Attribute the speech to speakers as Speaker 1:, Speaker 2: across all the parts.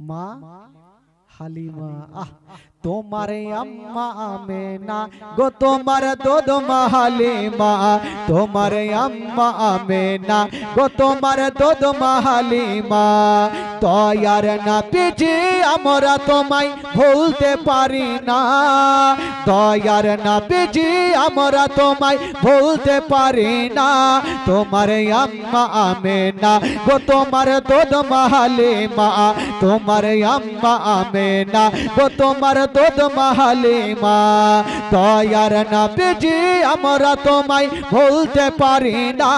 Speaker 1: মা হালিমা। তোমার আম্মা আমেনা গো তোমার দুধ মা হালিমা, তোমার আম্মা আমেনা গো তোমার দুধ মা হালিমা। দয়ার নবীজি আমরা তোমায় ভুলতে পারি না, দয়ার নবীজি আমরা তোমায় ভুলতে পারি না। তোমার আম্মা আমেনা গো তোমার দুধ মা হালিমা, তোমার আম্মা আমেনা গো তোমার দুধ মা হালিমা। দয়ার নবীজি আমরা তোমায় ভুলতে পারি না,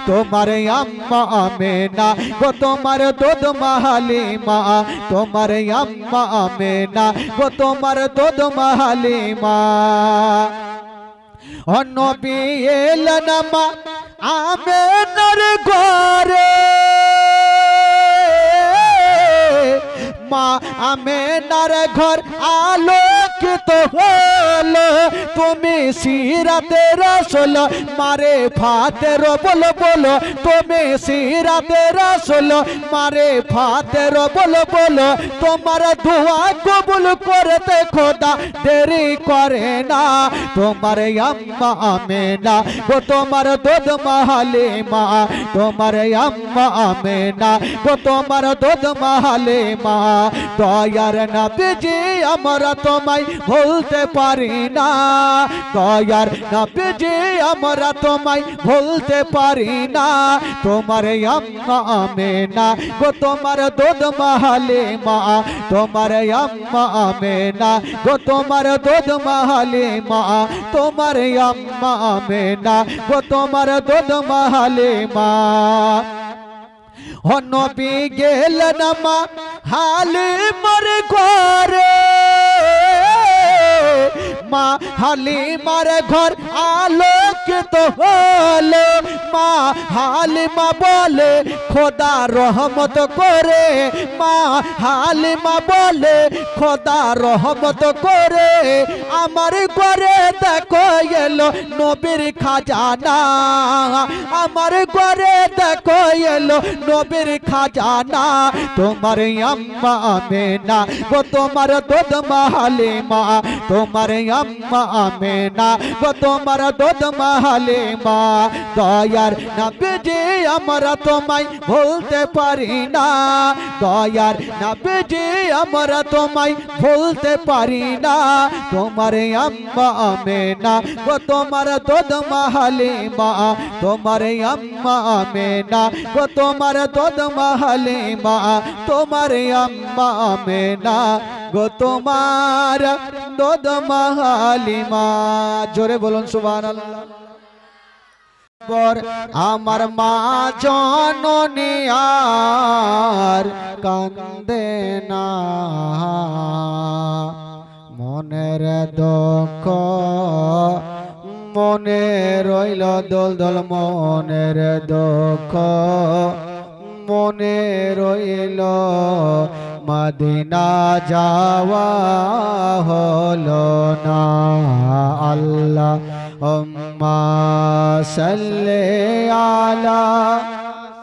Speaker 1: তোমার আম্মা আমেনা গো তোমার দুধ মা হালিমা, তোমার আম্মা আমেনা গো তোমার দুধ মা হালিমা। ও নবী এলেন মা আমেনার ঘরে, মা আমেনার ঘর আলোকিত হলো, তুমি সিরাতে রাসূল মারে ফাতের বল বলো, তুমি সিরাতে রাসূল মারে ফাতের বল বলো। তোমার দোয়া কবুল করতে খোদা দেরি করে না, তোমার আম্মা আমেনা গো তোমার দুধ মা হালিমা, তোমার আম্মা আমেনা গো তোমার দুধ মা হালিমা। দয়ার নবীজি আমরা তোমায় ভুলতে পারি না, দয়ার নবীজি আমরা তোমায় ভুলতে পারি না। তোমার আম্মা আমেনা গো তোমার দুধ মা হালিমা, তোমার আম্মা আমেনা গো তোমার দুধ মা হালিমা, তোমার আম্মা আমেনা গো তোমার দুধ মা হালিমা। ও নবী গেলেন মা হালিমার ঘরে, মা হালিমার ঘর আলোকিত হলো, মা হালিমা বলে খোদা রহমত করে, মা হালিমা বলে খোদা রহমত করে। আমার ঘরে দেখো এলো নবীর খাজানা, আমার ঘরে দেখো এলো নবীর খাজানা। তোমার আম্মা আমেনা গো তোমার দুধ মা হালিমা, তোমার আম্মা আমেনা গো তোমার দুধ মা হালিমা। দয়ার নবীজি আমরা তোমায় ভুলতে পারি না, দয়ার নবীজি আমরা তোমায় ভুলতে পারি না। তোমার আম্মা আমেনা গো তোমার দুধ মা হালিমা, তোমার আম্মা আমেনা গো তোমার দুধ মা হালিমা, তোমার আম্মা আমেনা গো তোমার দুধ মা হালিমা। জোরে বলুন সুবহানাল্লাহ। আমার মা জননী আর কান্দে না, মনের দুঃখ মনে রইল দোল দোল, মনের দুঃখ মনে রইল, মদিনা যাওয়া হলো না। আল্লাহ উম্মা সাল্লি আলা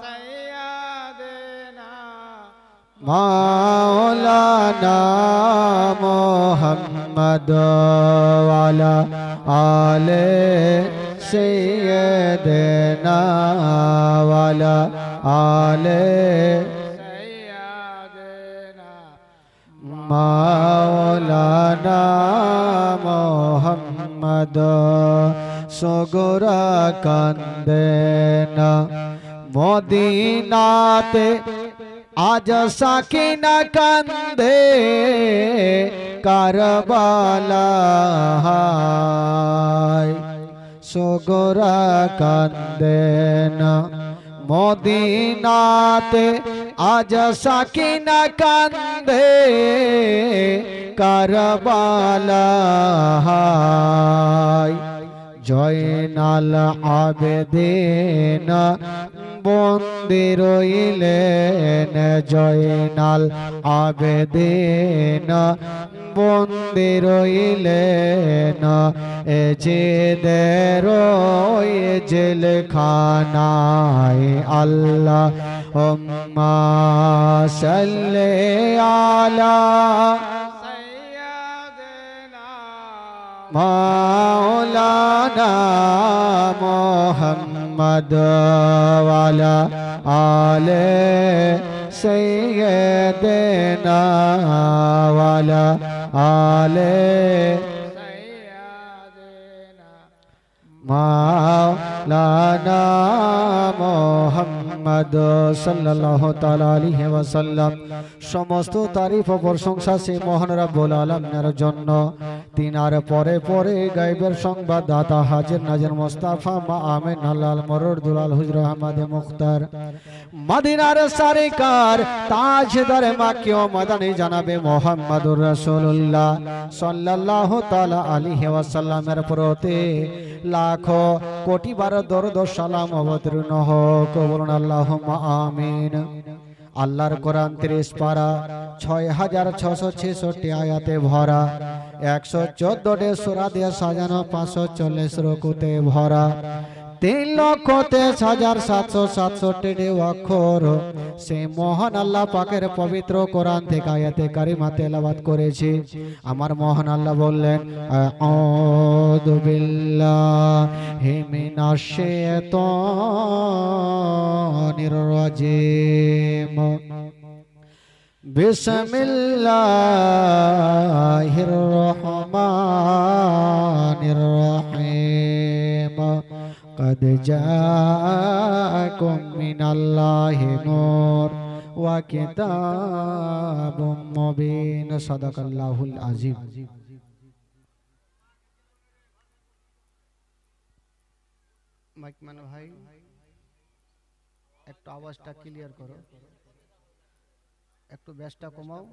Speaker 1: সাইয়্যিদিনা মাওলানা মুহাম্মদ ওয়ালা আলে সাইয়্যিদিনা ওয়ালা আলে সাইয়্যিদিনা মাওলানা মুহাম্মদ। সগরা কান্দে না মদিনাতে, আজ সাকিনা কান্দে কারবালায়। সগরা কান্দে না মদিনাতে, আজ সাকিনা কান্দে কারবালায়। জয়নাল আবেদিন বন্দী রইলেন জয়নাল আবেদিন বন্দী রইলেন এ জেদের জেলখানায় আল্লাহ সাল্লি আলা মাওলানা মুহাম্মদ ওয়ালা আলে সাইয়্যিদিনা ওয়ালা আলে সাইয়্যিদিনা মাওলানা মুহাম্মদ সাল্লাল্লাহু তাআলা আলাইহি ওয়াসাল্লাম। সমস্ত তারিফ ও প্রশংসা সে মহান রব্বুল আলামিনের জন্য। তিনার পরে পরে গায়বের সংবাদদাতা হাজির নাজির মুস্তাফা মা আমিন আল্লাহ মরুর দুলাল হুজুর আহমদ মুখতার মদিনার সরকার তাজদার মাকি ও মদনী জনাবে মুহাম্মদুর রাসূলুল্লাহ সাল্লাল্লাহু তাআলা আলাইহি ওয়াসাল্লামের প্রতি লাখো কোটি বার দরুদ ও সালাম অবতীর্ণ হোক। বলুন আল্লাহুম্মা আমিন। আল্লাহর কোরআন 30 পারা 6666 আয়াতে ভরা 114 সূরা দিয়ে সাজানো 540 রকুতে ভরা 3,23,767 অক্ষর সে মহান আল্লাহ পাকের পবিত্র কোরআন থেকে আয়াতে কারিমা তেলাওয়াত করেছি। আমার মহান আল্লাহ বললেন আউযু বিল্লাহি মিনাশ শাইতানির রাজিম বিসমিল্লাহির রহমানির রহিম قد جاءكم من الله نور وكتاب مبين صدق الله العظيم। মাইকম্যান ভাই একটু আওয়াজটা ক্লিয়ার করো, একটু বেসটা কমাও,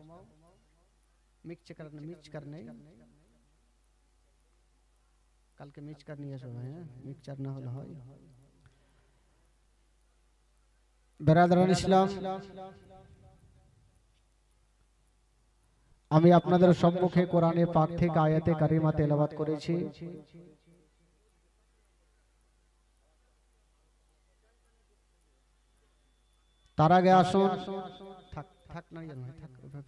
Speaker 1: মিক্স করনে কালকে মিক্সচার নিয়ে এসো ভাই, মিক্সচার না হলে হয়। বেরাদারান ইসলাম, আমি আপনাদের সম্মুখে কোরআনে পাক থেকে আয়াতে কারিমা তেলাওয়াত করেছি। তার আগে আসুন থাক থাক না জানো থাক থাক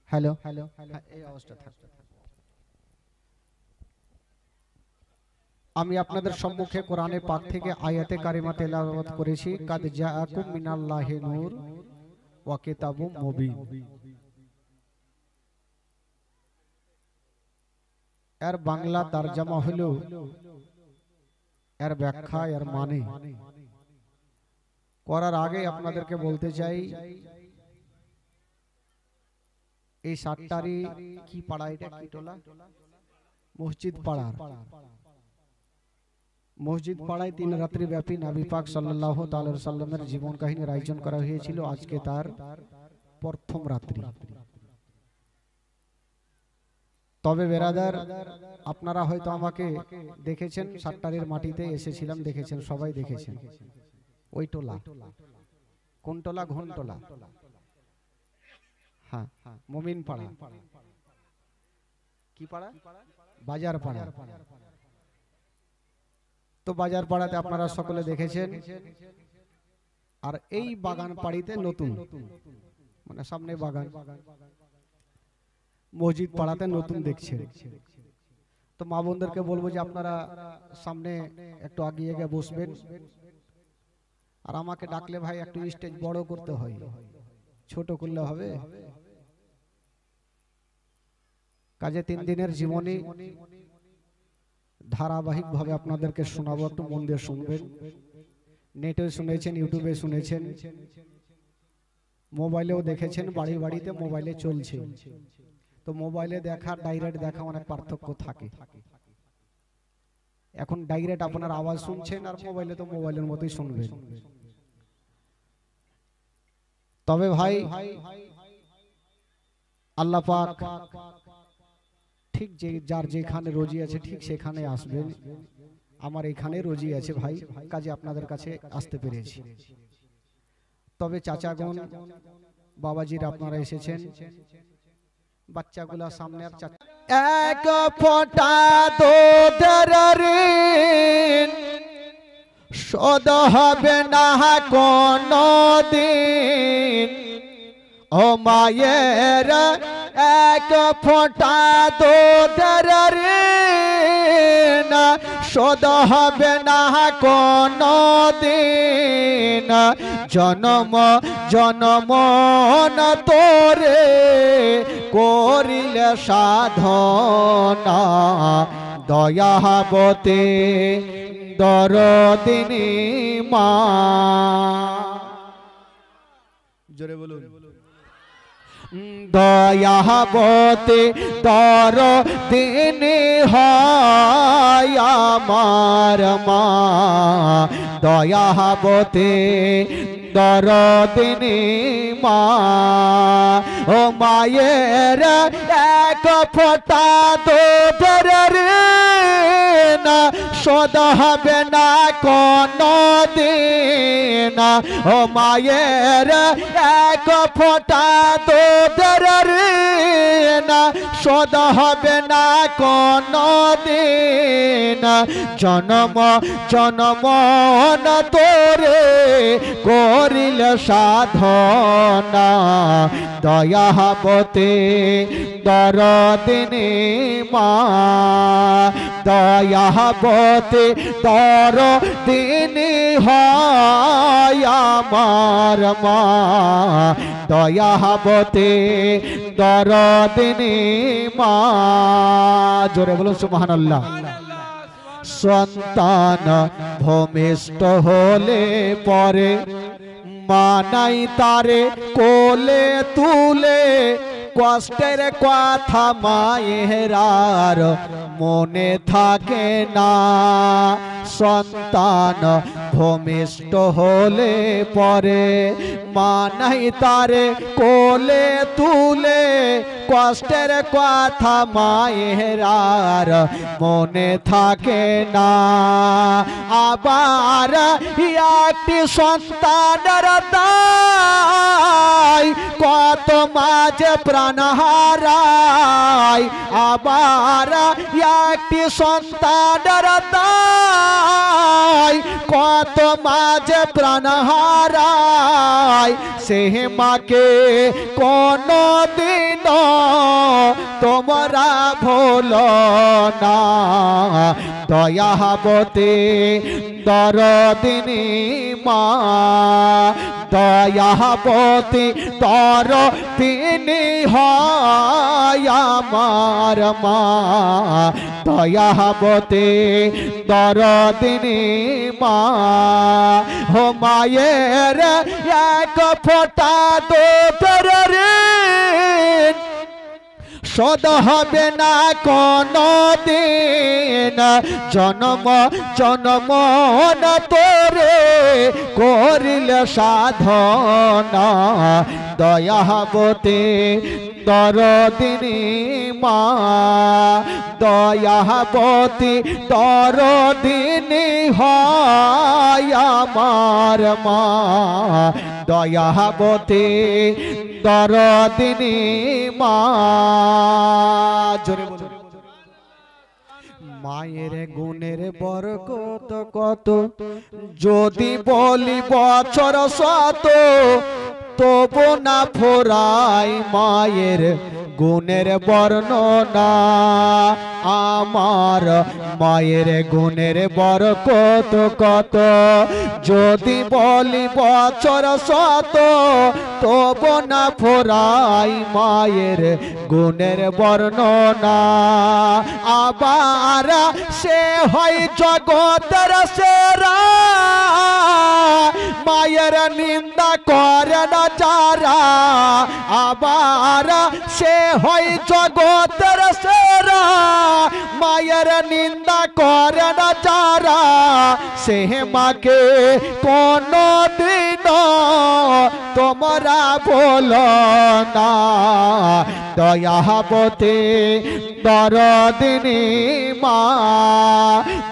Speaker 1: हेलो हेलो এই অবস্থা থাকতে আমি আপনাদের সম্মুখে কোরআনে পাক থেকে আয়াতে কারিমা তেলাওয়াত করেছি। কাদ জাআকুম মিনাল্লাহি নূর ওয়া কিতাবুম মুবিন। এর বাংলা তরজমা হলো, এর ব্যাখ্যা, এর মানে করার আগে আপনাদেরকে বলতে চাই এই সাতটারি কি পাড়া, এটা কি টোলা? মসজিদ পাড়ার মসজিদ পাড়ায় 3 রাত্রি ব্যাপী নবী পাক সাল্লাল্লাহু তাআলা সাল্লামের জীবন কাহিনীর আয়োজন করা হয়েছিল। আজকে তার প্রথম রাত্রি। তবে বেরাদার, আপনারা হয়তো আমাকে দেখেছেন, সাতটারির মাটিতে এসেছিলাম, দেখেছেন, সবাই দেখেছেন। ওই টোলা কোন টোলা? ঘন্টলা। হ্যাঁ, মুমিন পাড়া। কি পাড়া? বাজার পাড়া। তো বাজার পাড়াতে আপনারা সকলে দেখেছেন। আর এই বাগান পাড়িতে নতুন, মানে সামনে বাগান, মসজিদ পাড়াতে নতুন দেখছেন। তো মা বোনদেরকে বলবো যে আপনারা সামনে একটু আগিয়ে গিয়ে বসবেন। আর আমাকে ডাকলে ভাই একটু স্টেজ বড় করতে হয়, ছোট করলে হবে? কাজে 3 দিনের জীবনী ধারাবাহিক ভাবে আপনাদেরকে শোনাবো, একটু মন দিয়ে শুনবেন। নেটে শুনেছেন, ইউটিউবে শুনেছেন, মোবাইলেও দেখেছেন, বাড়ি বাড়িতে মোবাইলে চলছে। তো মোবাইলে দেখা ডাইরেক্ট দেখা অনেক পার্থক্য থাকে। এখন ডাইরেক্ট আপনার আওয়াজ শুনছেন, আর মোবাইলে তো মোবাইলের মতোই শুনবেন। তবে ভাই আল্লাহ পাক ঠিক যে যার যেখানে রোজি আছে ঠিক সেখানে আসবেন। আমার এখানে রোজি আছে ভাই, কাজে আপনাদের কাছে আসতে পেরেছি। তবে চাচাগণ বাবাজির আপনারা এসেছেন, বাচ্চাগুলা সামনে আর এক ফোঁটা দুধের ঋণ শোধ হবে না কোনো দিন। ও মায়ের এক ফোঁটা দুধের ঋণ শোধ হবে না কোনো দিন। জনম জনম না তোরে করিলে সাধনা, দয়াবতী দরদিনী মা। জোরে বলুন। দয়াবতী দরদিনী হয় আমার মা, দয়াবতী দরদিনী মা। ও মায়ের এক ফোঁটা দুধের ঋণ শোধ হবে না কোনো দিন। ও মায়ের এক ফোঁটা দুধের ঋণ শোধ হবে না কোনো দিন। জনম জনম না তোরে করিলে সাধনা, দয়াবতী দরদিনী মা, দয়াবতী দরদিনী হয় আমার মা, দয়াবতী দরদিনী মা। জোরে বলুন সুবহানাল্লাহ। সন্তান ভূমিষ্ঠ হলে পরে মা নাই তারে কোলে তুলে, কষ্টের কথা মায়ের আর মনে থাকে না। সন্তান ভূমিষ্ঠ হলে পরে মা নাই তারে কোলে তুলে, কষ্টের কথা মায়ের আর মনে থাকে না। আবার একটি সন্তানের দায় কত মাঝে প্রাণ হারায়। আবার একটি সন্তানের দায় কত মাঝে প্রাণ হারায়। সে মাকে কোনো দিন তোমরা ভুলো না, দয়াবতী দরদিনী মা, দয়াবতী দরদিনী হয় আমার মা, দয়াবতী দরদিনী মা। ও মায়ের এক ফোঁটা দুধের ঋণ শোধ হবে না কোনো দিন। জনম জনম না তোরে করিলে সাধনা, দয়াবতী দরদিনী মা, দয়াবতী দরদিনী হয় আমার মা, দয়াবতী দরদিনী মা। জোরে বলুন। মায়ের গুণের বরকত কত, যদি বলি বছর শত তবু না ফুরায় মায়ের গুণের বর্ণনা। আমার মায়ের গুণের বরকত কত, যদি বলি বছর শত তবু না ফুরায় মায়ের গুণের বর্ণনা। আবার সে হয় জগতের সেরা, মায়ের নিন্দা করে না যারা। আবার সে হয় জগতের সেরা, মায়ের নিন্দা করে না যারা সে মাকে কোনদিন তোমরা বলো না। দয়াবতী দরদিনী মা,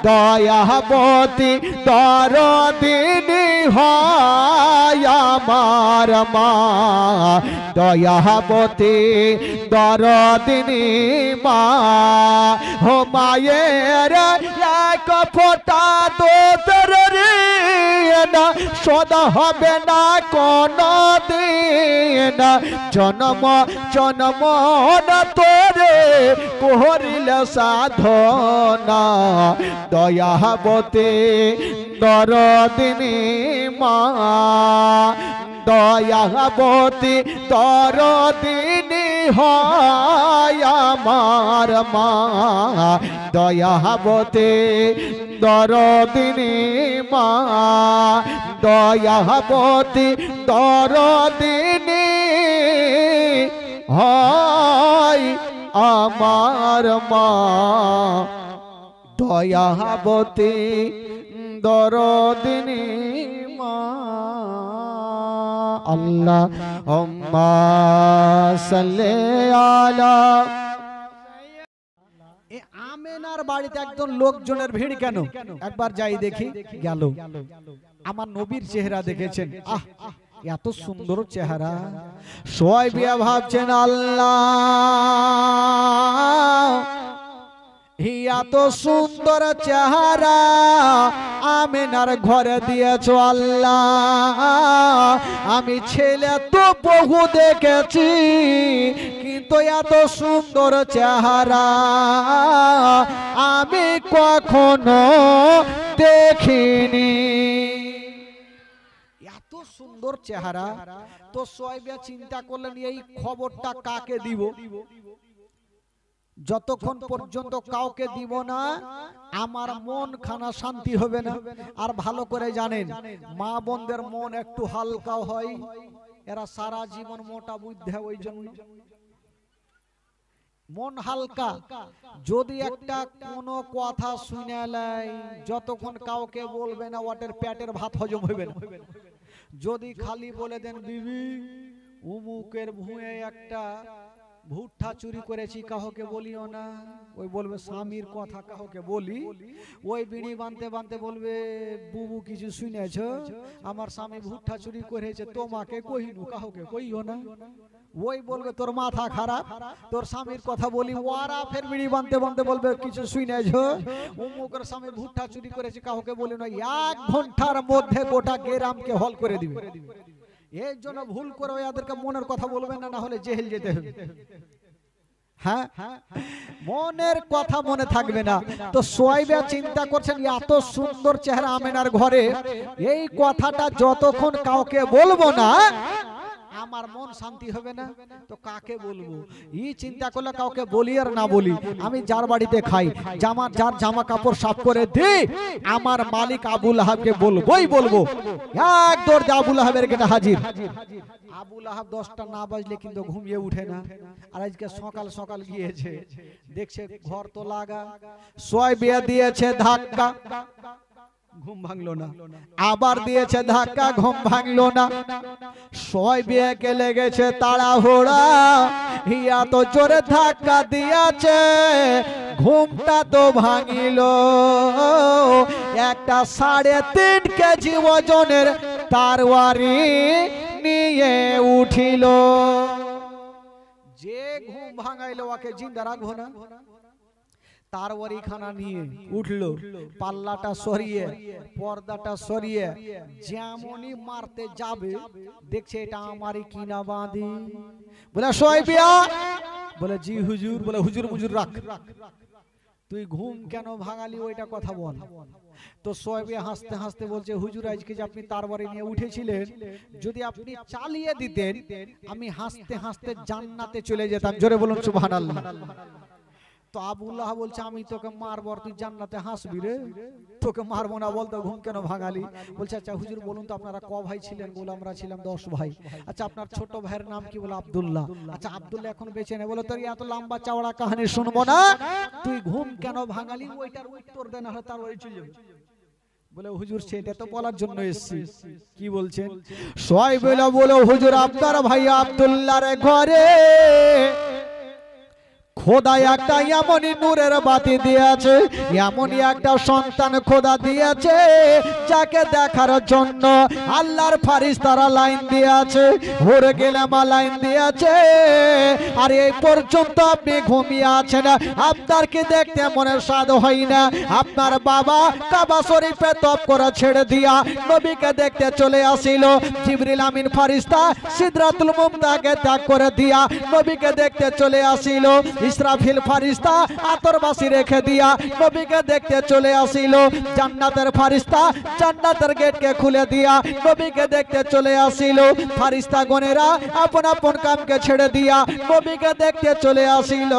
Speaker 1: দয়াবতী দরদিনী হয় আমার মা, দয়াবতী দরদিনী মা। হো মায়ের এক ফোঁটা দুধের ঋণ শোধ হবে না কোনো দিন। জন্ম জন্ম না তোরে করিলে সাধনা। দয়াবতী দরদিনী মা, দয়াবতী দরদিনী হয় আমার মা, দয়াবতী দরদিনী মা, দয়াবতী দরদিনী হয় আমার মা, দয়াবতী দরদিনী মা। আল্লাহুম্মা সাল্লি আলা। এই আমেনার বাড়িতে একজন লোকজনের ভিড় কেন? একবার যাই দেখি। গেল, আমার নবীর চেহারা দেখেছেন, আহ এত সুন্দর চেহারা। সবাই বিয়া ভাবছেন আল্লাহ এত সুন্দর চেহারা আমেনার ঘরে দিয়েছ আল্লাহ। আমি ছেলে তো বহু দেখেছি, কিন্তু এত সুন্দর চেহারা আমি কখনো দেখিনি। এত সুন্দর চেহারা তো সোয়াইবা চিন্তা করলেন এই খবরটা কাকে দিব। যতক্ষণ পর্যন্ত কাউকে দিব না আমার মন খানা শান্তি হবে না। আর ভালো করে জানেন মা বোনদের মন একটু হালকা হয়, এরা সারা জীবন মোটা বুদ্ধি, ওই জন্য মন হালকা। যদি একটা কোনো কথা শুনে লাই, যতক্ষণ কাউকে বলবে না ওটার পেটের ভাত হজম হবে না। যদি খালি বলে দেন বিবি উমুকের ভুঁয়ে একটা ভুট্টা চুরি করেছি, কাউকে বলিও না, ওই বলবে স্বামীর কথা কাউকে বলি, ওই বিড়ি বানতে বানতে বলবে বুবু কিছু শুনেছ আমার স্বামী ভুট্টা চুরি করেছে, তোমাকে কহিনু কাউকে কইও না। ওই বলবে তোর মাথা খারাপ, তোর স্বামীর কথা বলি, ওরা ফের বিড়ি বানতে বানতে বলবে কিছু শুনেছ উমুকের স্বামী ভুট্টা চুরি করেছে, কাউকে বলি না। 1 ঘন্টার মধ্যে গোটা গ্রামকে হল করে দিবে। এর জন্য ভুল করে ওদেরকে মনের কথা বলবেন না, না হলে জেল যেতে হবে। হ্যাঁ, মনের কথা মনে থাকবে না। তো সোয়াইবা চিন্তা করছেন এত সুন্দর চেহারা আমেনার ঘরে, এই কথাটা যতক্ষণ কাউকে বলবো না আমার মন শান্তি হবে না, তো কাকে বলবো। এই চিন্তা করলে কাউকে বলি আর না বলি, আমি যার বাড়িতে খাই যার জামা কাপড় সাফ করে দিই আমার মালিক আবু লাহাবকে বলবোই বলবো। এক দৌড় আবু লাহাবের গেটে হাজির। আবু লাহাব 10টা না বাজলে কিন্তু ঘুমিয়ে উঠে না। আর আজকে সকাল সকাল গিয়েছে, দেখছে ঘর তো লাগা, সোয়াইবা দিয়েছে ধাক্কা, ঘুম ভাঙলো না। আবার দিয়েছে ধাক্কা, ঘুম ভাঙলো না। সোয়াইবাকে লেগেছে তাড়াহুড়া, ইয়া তো জোরে ধাক্কা দিয়েছে, ঘুমটা তো ভাঙিল। একটা 3.5 কেজি ওজনের তরবারি নিয়ে উঠিল। যে ঘুম ভাঙাইলো ওকে জিন্দা রাখবো না। তরবারি খানা নিয়ে উঠলো, পাল্লাটা সরিয়ে পর্দাটা সরিয়ে যেমনই মারতে যাবে দেখছে এটা আমারই কিনা বাঁধি। বলে সোয়াইবা, বলে জি হুজুর। বলে হুজুর মুজুর রাখ, তুই ঘুম কেন ভাঙালি ওইটা কথা বল। তো সোয়াইবা হাসতে হাসতে বলছে হুজুর আজকে যে আপনি তরবারি নিয়ে উঠেছিলেন, যদি আপনি চালিয়ে দিতেন আমি হাসতে হাসতে জান্নাতে চলে যেতাম। জোরে বলুন সুবহানাল্লাহ। তো আবুল্লাহ বলছে আমি তোকে মারবো আর তুই জান্নাতে হাসবি রে, তোকে মারবো না, বলতো ঘুম কেন ভাঙালি? বলছে আচ্ছা হুজুর বলুন তো আপনারা ক ভাই ছিলেন? বলে আমরা ছিলাম 10 ভাই। আচ্ছা আপনার ছোট ভাইয়ের নাম কি? বলে আব্দুল্লাহ। আচ্ছা আব্দুল্লাহ এখন বেঁচে নেই? বলে তোর এত লম্বা চওড়া কাহিনী শুনবো না, তুই ঘুম কেন ভাঙালি ওইটার উত্তর দে, না হলে তার ওই চলে যাবে। বলে হুজুর সেটা তো বলার জন্য এসেছি। কি বলছেন? সবাই বলে হুজুর আপনার ভাই আব্দুল্লাহর ঘরে খোদা একটা এমনই নূরের বাতি দিয়েছে, এমনই একটা সন্তান খোদা দিয়েছে যাকে দেখার জন্য আল্লাহর ফারিস্তারা লাইন দিয়েছে, ওরে গেলামা লাইন দিয়েছে। আর এই পর্যন্ত আপনি ঘুমিয়ে আছেন, আপনার কি দেখতে মনে স্বাদ হয় না? আপনার বাবা কাবা শরীফে তপ করে ছেড়ে দিয়া নবীকে দেখতে চলে আসিল। জিবরিল আমিন ফারিস্তা সিদরাতুল মুনতাহাকে ত্যাগ করে দিয়া নবীকে দেখতে চলে আসিল। ইসরাফিল ফারিস্তা আতরবাসী রেখে দিয়া নবীকে দেখতে চলে আসিল। জান্নাতের ফারিস্তা জান্নাতের গেটকে খুলে দিয়া নবীকে দেখতে চলে আসিল। ফারিস্তা গণেরা আপন আপন কামকে ছেড়ে দিয়া নবীকে দেখতে চলে আসিল।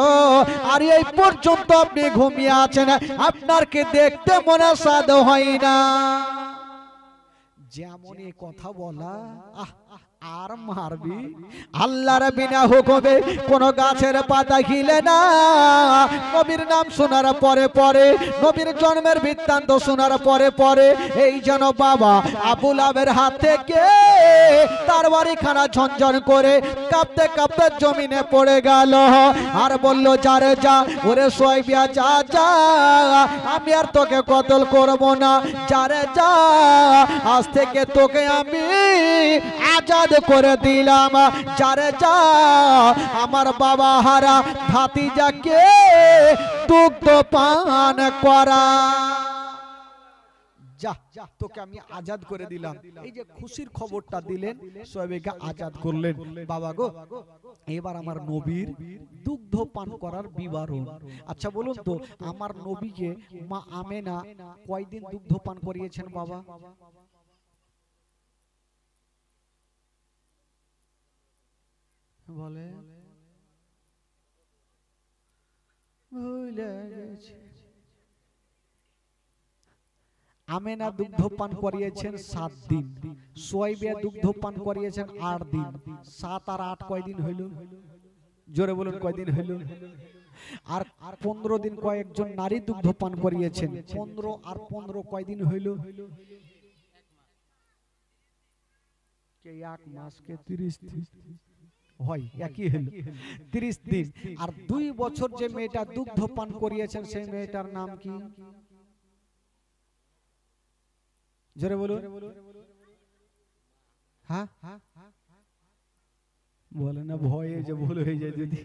Speaker 1: আর এই পর্যন্ত আপনি ঘুমিয়ে আছেন, আপনার কি দেখতে মনে স্বাদ হয় না? যেমন এই কথা বলা, আর মারবি? আল্লাহর বিনা হুকুমে কোন গাছের পাতা খিলে না। নবীর নাম শোনার পরে পরে, নবীর জন্মের বৃত্তান্ত শোনার পরে পরে এই যেন বাবা আবু লাহাবের হাত থেকে তার বাড়িখানা ঝনঝন করে কাঁপতে কাঁপতে জমিনে পড়ে গেল। আর বলল যারে যা, ওরে সোয়াইবিয়া যা যা, আমি আর তোকে কতল করব না, যারে যা, আজ থেকে তোকে আমি আজাদ করে দিলাম, যারে যা, আমার বাবা হারা ভাতিজাকে দুগ্ধ পান করা, যা তোকে আমি আজাদ করে দিলাম। এই যে খুশির খবরটা দিলেন, সোহেবকে আজাদ করলেন। বাবা গো, এবার আমার নবীর দুগ্ধ পান করার বিবরণ। আচ্ছা বলুন তো, আমার নবীকে মা আমেনা কয়দিন দুগ্ধ পান করিয়েছেন বাবা? বলে ভুলে গেছে। আমেনা দুগ্ধ পান করিয়েছেন 7 দিন, সোয়াইবিয়া দুগ্ধ পান করিয়েছেন 8 দিন। 7 আর 8 কয়দিন হইল? জোরে বলুন কয়দিন হইল? আর 15 দিন কয়েকজন নারী দুগ্ধ পান করিয়েছেন। 15 আর 15 কয়দিন হইল? কে 1 মাস কে 30 দিন হয়, একই হলো 30 দিন। আর 2 বছর যে মেয়েটা দুগ্ধ পান করিয়েছেন সেই মেয়েটার নাম কি? জোরে বলুন। হ্যাঁ বলে না, ভয়ে যে ভুল হয়ে যায় যদি।